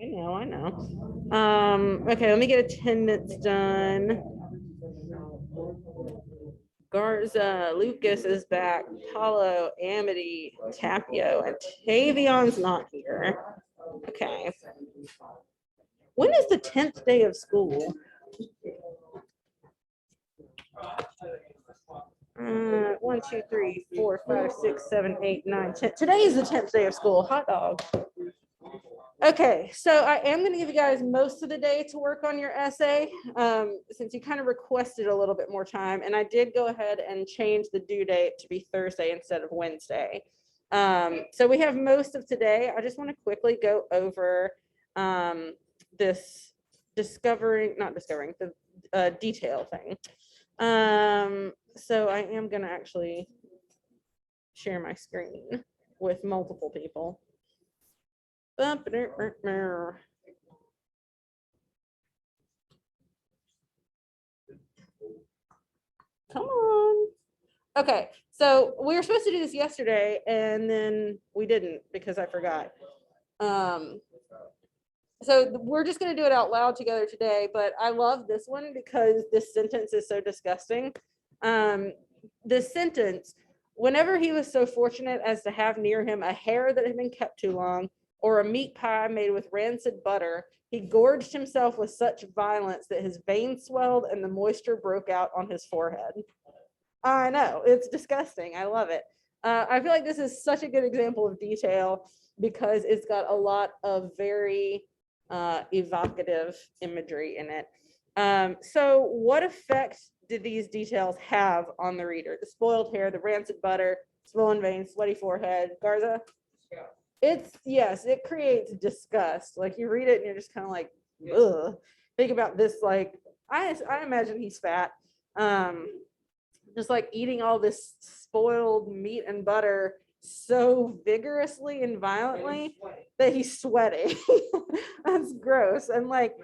I know. Okay, let me get attendance done. Garza, Lucas is back. Paulo, Amity, Tapio, and Tavion's not here. Okay. When is the 10th day of school? 1, 2, 3, 4, 5, 6, 7, 8, 9, 10. Today is the 10th day of school. Hot dog. Okay, so I am going to give you guys most of the day to work on your essay, since you kind of requested a little bit more time, and I did go ahead and change the due date to be Thursday instead of Wednesday. So we have most of today. I just want to quickly go over this not discovering the detail thing. So I am going to actually share my screen with multiple people. Come on. Okay, so we were supposed to do this yesterday and then we didn't because I forgot. So we're just going to do it out loud together today, but I love this one because this sentence is so disgusting. This sentence, whenever he was so fortunate as to have near him a hare that had been kept too long, or a meat pie made with rancid butter, he gorged himself with such violence that his veins swelled and the moisture broke out on his forehead. I know, it's disgusting. I love it. I feel like this is such a good example of detail because it's got a lot of very evocative imagery in it. So what effect did these details have on the reader? The spoiled hair, the rancid butter, swollen veins, sweaty forehead. Garza? Yes, it creates disgust. Like you read it and you're just kind of like, ugh. Think about this, like, I imagine he's fat. Just like eating all this spoiled meat and butter so vigorously and violently that he's sweating. That's gross. And like,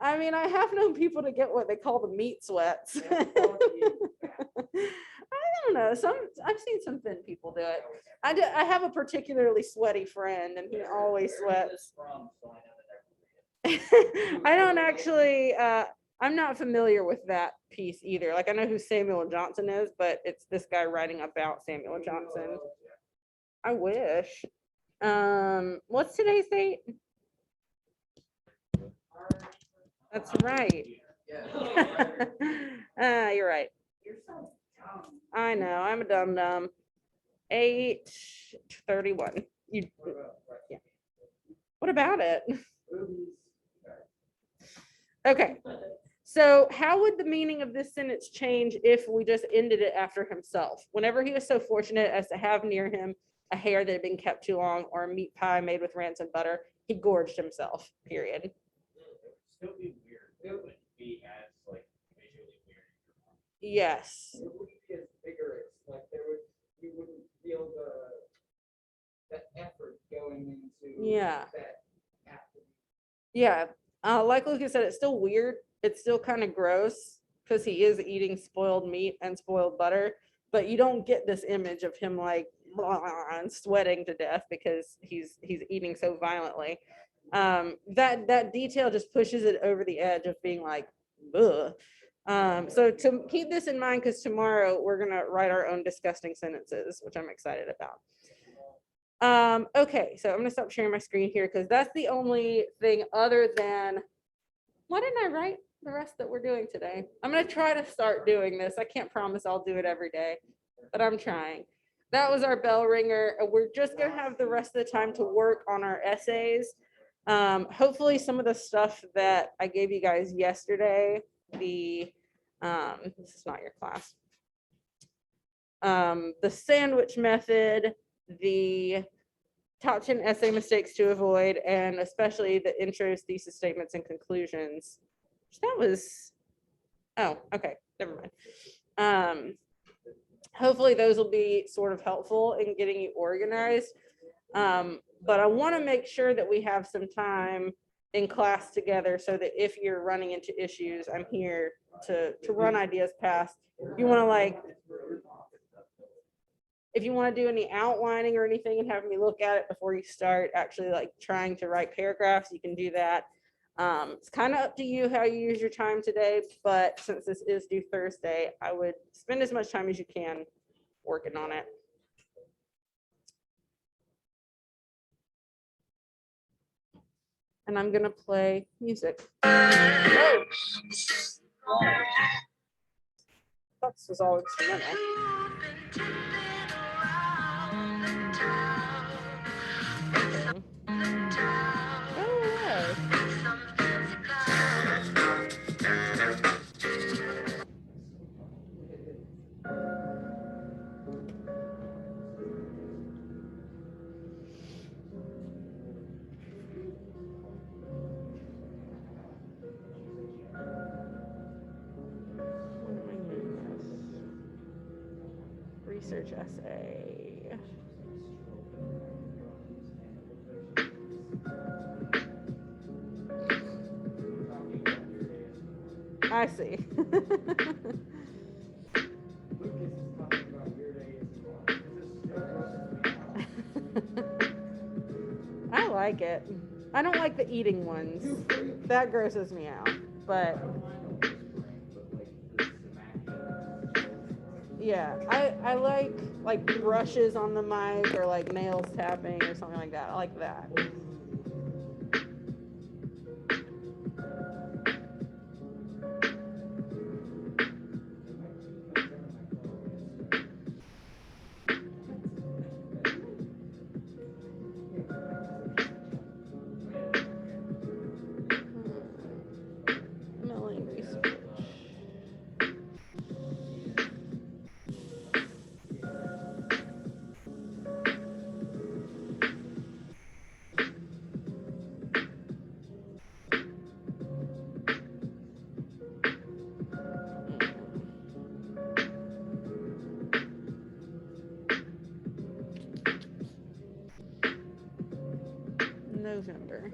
I mean, I have known people to get what they call the meat sweats. I don't know. I've seen some thin people do it. I have a particularly sweaty friend, and he always sweats. I don't actually. I'm not familiar with that piece either. Like I know who Samuel Johnson is, but it's this guy writing about Samuel Johnson. I wish. What's today's date? That's right. You're right. I know. I'm a dum-dum. 8:31. Yeah. What about it? Okay. So how would the meaning of this sentence change if we just ended it after himself? Whenever he was so fortunate as to have near him a hare that had been kept too long or a meat pie made with rancid butter, he gorged himself, period. Still be weird. It would be as like visually weird. Yes. It wouldn't be as vigorous. Like you wouldn't feel the effort going into that after. Yeah. Like Lucas said, it's still weird. It's still kind of gross because he is eating spoiled meat and spoiled butter, but you don't get this image of him like and sweating to death because he's eating so violently. That detail just pushes it over the edge of being like, ugh. So to keep this in mind, because tomorrow we're gonna write our own disgusting sentences, which I'm excited about. Okay, so I'm gonna stop sharing my screen here because that's the only thing other than, why didn't I write the rest that we're doing today? I'm gonna try to start doing this. I can't promise I'll do it every day, but I'm trying. That was our bell ringer. We're just gonna have the rest of the time to work on our essays. Hopefully some of the stuff that I gave you guys yesterday, this is not your class. The sandwich method, the top 10 essay mistakes to avoid, and especially the intros, thesis statements, and conclusions. That was, oh, okay, never mind. Hopefully those will be sort of helpful in getting you organized. But I want to make sure that we have some time in class together so that if you're running into issues, I'm here to run ideas past. You want to like, if you want to do any outlining or anything and have me look at it before you start actually like trying to write paragraphs, you can do that. It's kind of up to you how you use your time today, but since this is due Thursday, I would spend as much time as you can working on it. And I'm gonna play music. Oh. Thought this was all instrumental. Research essay. I see. I like it. I don't like the eating ones. That grosses me out. But yeah, I like brushes on the mic or like nails tapping or something like that. I like that. Milling research. November.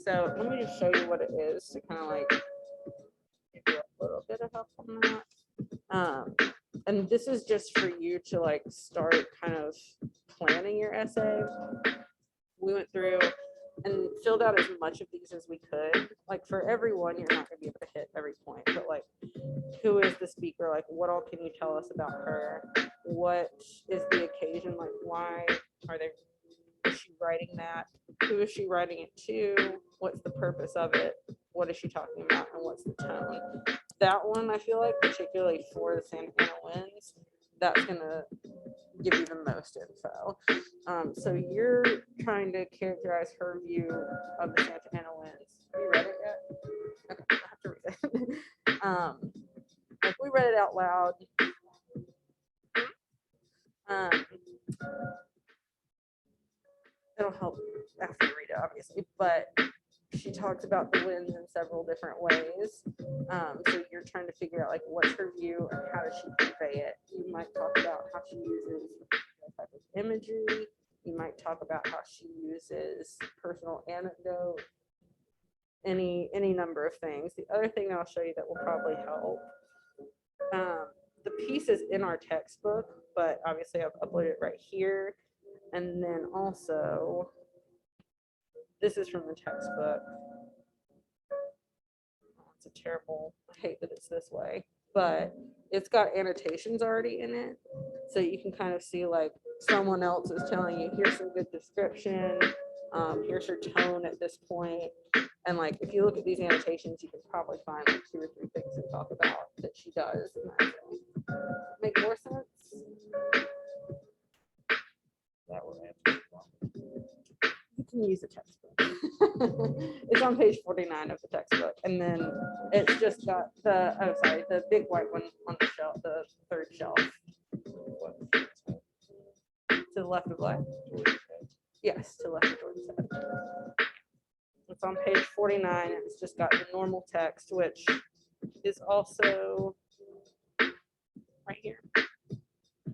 So let me just show you what it is to kind of like give you a little bit of help on that. And this is just for you to like start kind of planning your essay. We went through and filled out as much of these as we could. Like for everyone, you're not gonna be able to hit every point, but like, who is the speaker? Like, what all can you tell us about her? What is the occasion? Like, why are they, is she writing that? Who is she writing it to? What's the purpose of it? What is she talking about? And what's the tone? That one, I feel like, particularly for the Santa Ana Winds, that's gonna give you the most info. So you're trying to characterize her view of the Santa Ana Winds. Have you read it yet? Okay, I have to read it. If we read it out loud, it'll help after you read it, obviously, but she talks about the winds in several different ways. So you're trying to figure out like what's her view and how does she convey it. You might talk about how she uses type of imagery. You might talk about how she uses personal anecdote, any number of things. The other thing I'll show you that will probably help. The piece is in our textbook, but obviously I've uploaded it right here. And then also, this is from the textbook. Oh, it's a terrible, I hate that it's this way, but it's got annotations already in it. So you can kind of see like someone else is telling you, here's some good description. Here's her tone at this point. And like, if you look at these annotations, you can probably find like 2 or 3 things to talk about that she does. Make more sense? That would answer. You can use a textbook. It's on page 49 of the textbook. And then it's just got the, oh, sorry, the big white one on the shelf, the third shelf. To the left of what? Yes, to the left of Jordan's head. It's on page 49. It's just got the normal text, which is also right here.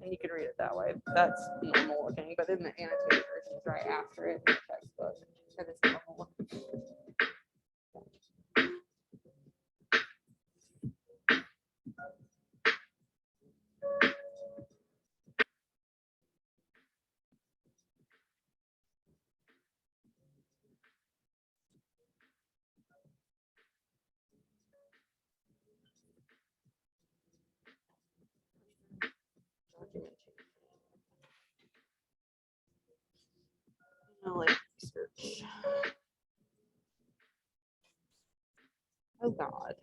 And you can read it that way. That's normal looking, but then the annotated version is right after it in the textbook. And it's normal looking. Like research. Oh God.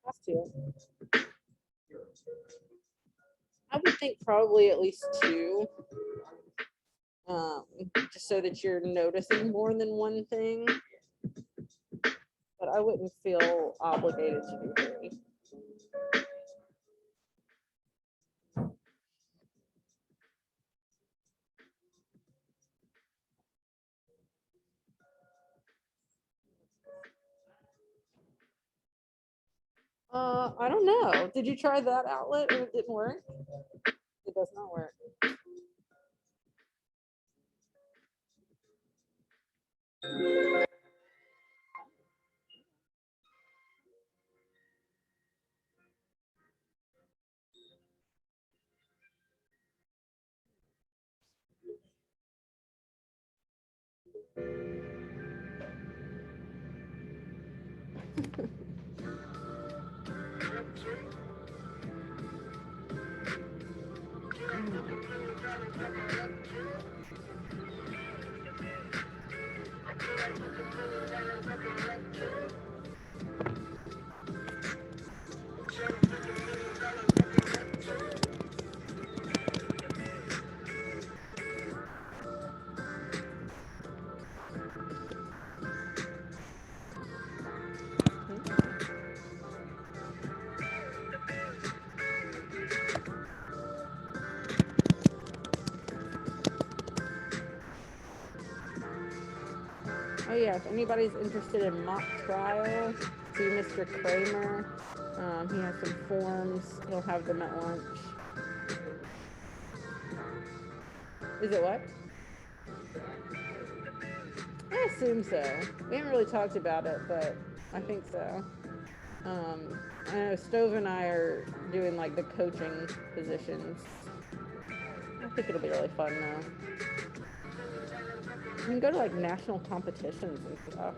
Have to. I would think probably at least 2. Just so that you're noticing more than one thing. But I wouldn't feel obligated to do 3. I don't know. Did you try that outlet and it didn't work? It does not work. Oh yeah, if anybody's interested in mock trial, see Mr. Kramer. He has some forms. He'll have them at lunch. Is it what? I assume so. We haven't really talked about it, but I think so. I know Stove and I are doing like the coaching positions. I think it'll be really fun though. You can go to like national competitions and stuff.